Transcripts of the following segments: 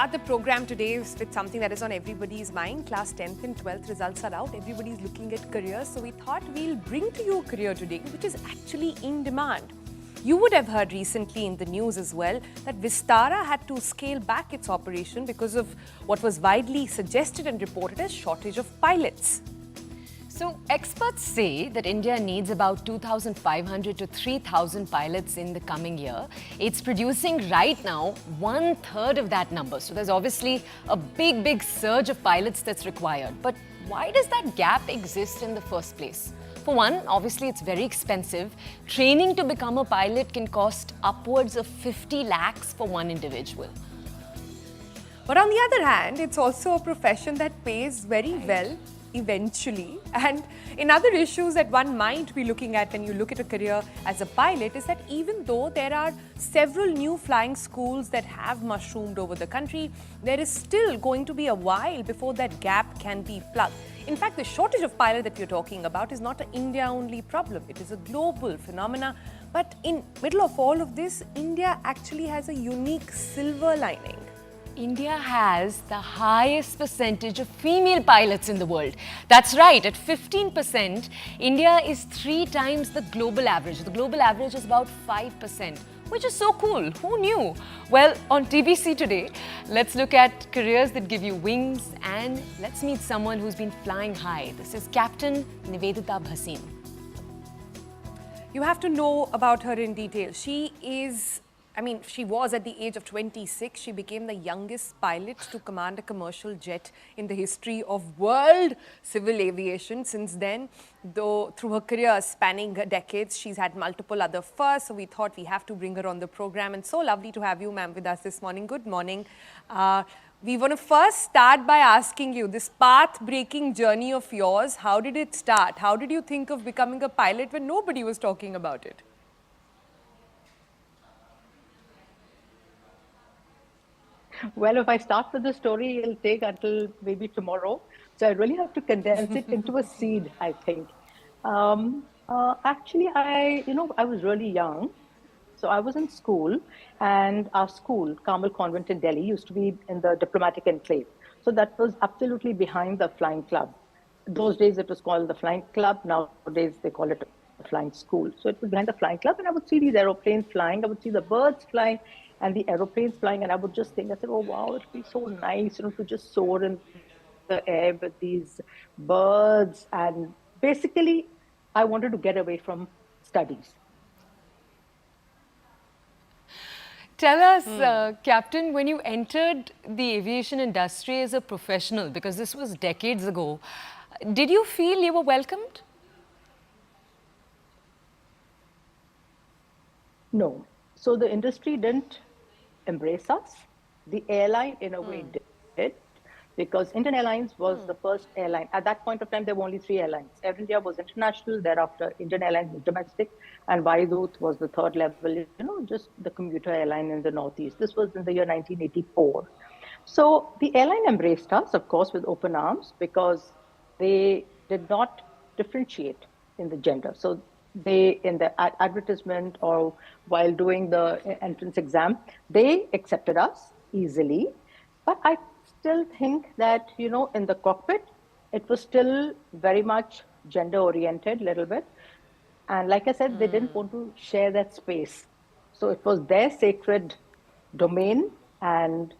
start the program today with something that is on everybody's mind. Class 10th and 12th results are out. Everybody's looking at careers. So we thought we'll bring to you a career today which is actually in demand. You would have heard recently in the news as well that Vistara had to scale back its operation because of what was widely suggested and reported as shortage of pilots. So experts say that India needs about 2,500 to 3,000 pilots in the coming year. It's producing right now 1/3 of that number. So there's obviously a big surge of pilots that's required. But why does that gap exist in the first place? For one, obviously it's very expensive. Training to become a pilot can cost upwards of 50 lakhs for one individual. But on the other hand, it's also a profession that pays very well eventually. And in other issues that one might be looking at when you look at a career as a pilot is that even though there are several new flying schools that have mushroomed over the country, there is still going to be a while before that gap can be plugged. In fact, the shortage of pilots that you're talking about is not an India-only problem. It is a global phenomena. But in middle of all of this, India actually has a unique silver lining. India has the highest percentage of female pilots in the world. That's right, at 15%, India is 3 times the global average. The global average is about 5%, which is so cool. Who knew? Well, on TBC today, let's look at careers that give you wings and let's meet someone who's been flying high. This is Captain Nivedita Bhasin. You have to know about her in detail. She was at the age of 26. She became the youngest pilot to command a commercial jet in the history of world civil aviation. Since then, though, through her career spanning decades, she's had multiple other firsts. So we thought we have to bring her on the program. And so lovely to have you, ma'am, with us this morning. Good morning. We want to first start by asking you, this path-breaking journey of yours, how did it start? How did you think of becoming a pilot when nobody was talking about it? Well, if I start with the story, it'll take until maybe tomorrow. So I really have to condense it into a seed, I think. Actually, I was really young. So I was in school, and our school, Carmel Convent in Delhi, used to be in the diplomatic enclave. So that was absolutely behind the flying club. Those days it was called the flying club. Nowadays they call it a flying school. So it was behind the flying club, and I would see these aeroplanes flying. I would see the birds flying and the aeroplanes flying, and I would just think, I said, oh wow, it would be so nice, to just soar in the air with these birds. And basically, I wanted to get away from studies. Tell us, Captain, when you entered the aviation industry as a professional, because this was decades ago, did you feel you were welcomed? No. So the industry didn't embrace us. The airline, in a way, did, because Indian Airlines was the first airline. At that point of time, there were only 3 airlines. Air India was international. Thereafter, Indian Airlines was domestic, and Vaidoot was the third level. Just the commuter airline in the Northeast. This was in the year 1984. So the airline embraced us, of course, with open arms, because they did not differentiate in the gender. So they, in the advertisement or while doing the entrance exam, they accepted us easily. But I still think that, in the cockpit, it was still very much gender oriented, a little bit. And like I said, they didn't want to share that space. So it was their sacred domain. And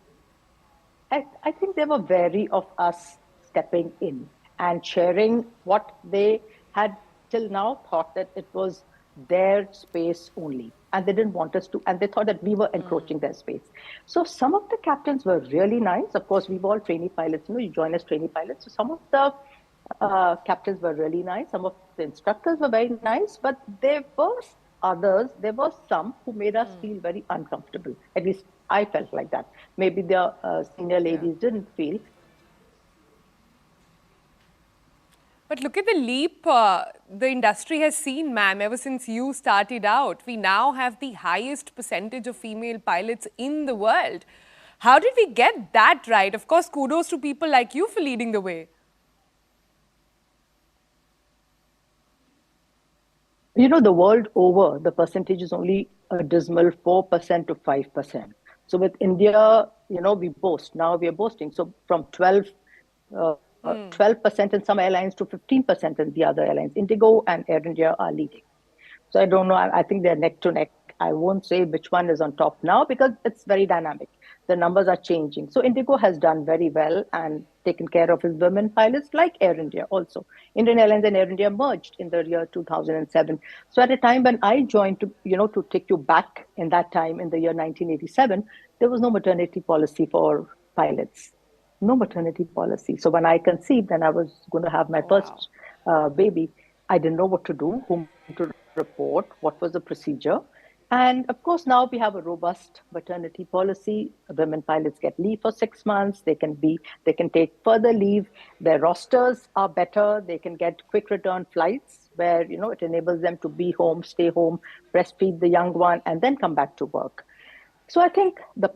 I think they were wary of us stepping in and sharing what they had till now thought that it was their space only. And they didn't want us to, and they thought that we were encroaching their space. So some of the captains were really nice. Of course, we were all trainee pilots. You join as trainee pilots. So some of the captains were really nice. Some of the instructors were very nice. But there were some who made us feel very uncomfortable. At least I felt like that. Maybe the senior ladies didn't feel. But look at the leap the industry has seen, ma'am, ever since you started out. We now have the highest percentage of female pilots in the world. How did we get that right? Of course, kudos to people like you for leading the way. The world over, the percentage is only a dismal 4% to 5%. So with India we boast. Now we are boasting. So from 12% in some airlines to 15% in the other airlines. Indigo and Air India are leading. So I don't know. I think they're neck to neck. I won't say which one is on top now because it's very dynamic. The numbers are changing. So Indigo has done very well and taken care of his women pilots, like Air India also. Indian Airlines and Air India merged in the year 2007. So at a time when I joined, to take you back in that time in the year 1987, there was no maternity policy for pilots. No maternity policy. So when I conceived and I was going to have my first baby, I didn't know what to do, whom to report, what was the procedure. And of course, now we have a robust maternity policy. Women pilots get leave for 6 months. They can take further leave. Their rosters are better. They can get quick return flights where, it enables them to be home, stay home, breastfeed the young one, and then come back to work. So I think the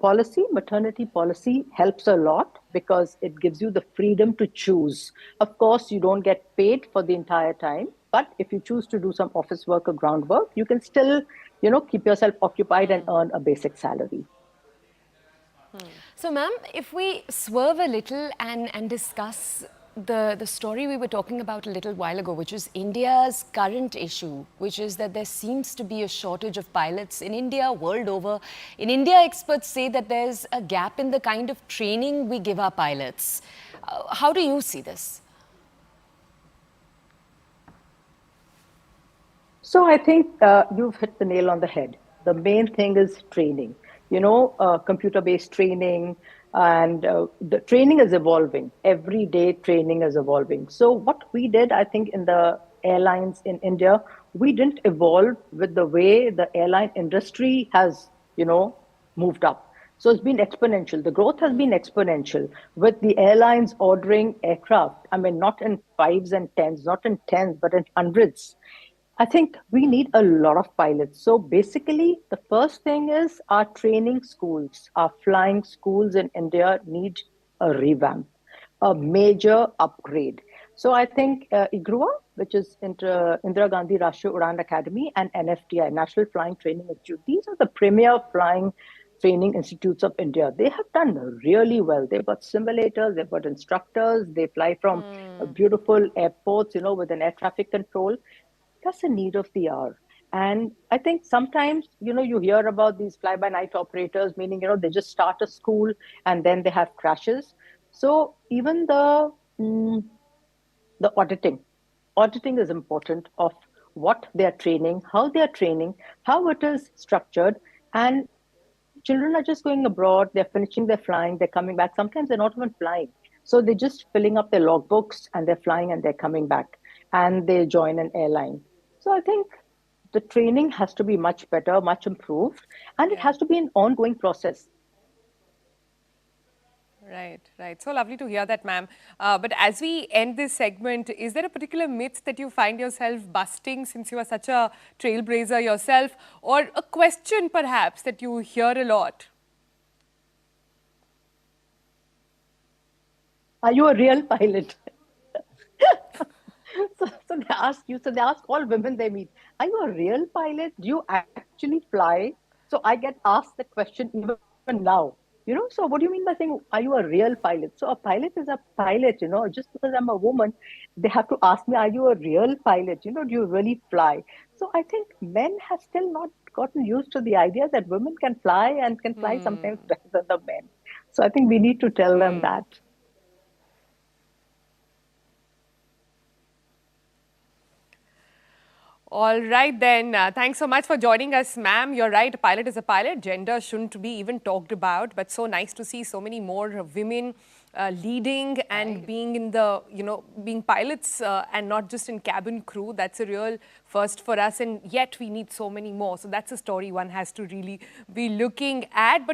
maternity policy helps a lot because it gives you the freedom to choose. Of course, you don't get paid for the entire time, but if you choose to do some office work or groundwork, you can still, keep yourself occupied and earn a basic salary. So, ma'am, if we swerve a little and discuss the story we were talking about a little while ago, which is India's current issue, which is that there seems to be a shortage of pilots in India, world over. In India, experts say that there's a gap in the kind of training we give our pilots. How do you see this? So I think you've hit the nail on the head. The main thing is training, computer-based training, and the training is evolving. Every day training is evolving. So what we did, I think, in the airlines in India, we didn't evolve with the way the airline industry has, moved up. So it's been exponential. The growth has been exponential with the airlines ordering aircraft. I mean, not in fives and tens, not in tens, but in hundreds. I think we need a lot of pilots. So basically, the first thing is our training schools, our flying schools in India need a revamp, a major upgrade. So I think IGRUA, which is Indira Gandhi Rashtriya Udan Academy, and NFTI, National Flying Training Institute, these are the premier flying training institutes of India. They have done really well. They've got simulators, they've got instructors, they fly from beautiful airports, with an air traffic control. That's the need of the hour. And I think sometimes, you hear about these fly-by-night operators, meaning, they just start a school and then they have crashes. So even the auditing is important of what they are training, how they are training, how it is structured. And children are just going abroad, they're finishing their flying, they're coming back. Sometimes they're not even flying. So they're just filling up their logbooks and they're flying and they're coming back and they join an airline. So I think the training has to be much better, much improved, and it has to be an ongoing process. Right. So lovely to hear that, ma'am. But as we end this segment, is there a particular myth that you find yourself busting since you are such a trailblazer yourself, or a question perhaps that you hear a lot? Are you a real pilot? So they ask all women they meet, are you a real pilot? Do you actually fly? So I get asked the question even now, so what do you mean by saying, are you a real pilot? So a pilot is a pilot, just because I'm a woman, they have to ask me, are you a real pilot? Do you really fly? So I think men have still not gotten used to the idea that women can fly and can fly sometimes better than the men. So I think we need to tell them that. All right then. Thanks so much for joining us, ma'am. You're right, a pilot is a pilot. Gender shouldn't be even talked about, but so nice to see so many more women leading and being in the, being pilots and not just in cabin crew. That's a real first for us, and yet we need so many more. So that's a story one has to really be looking at. But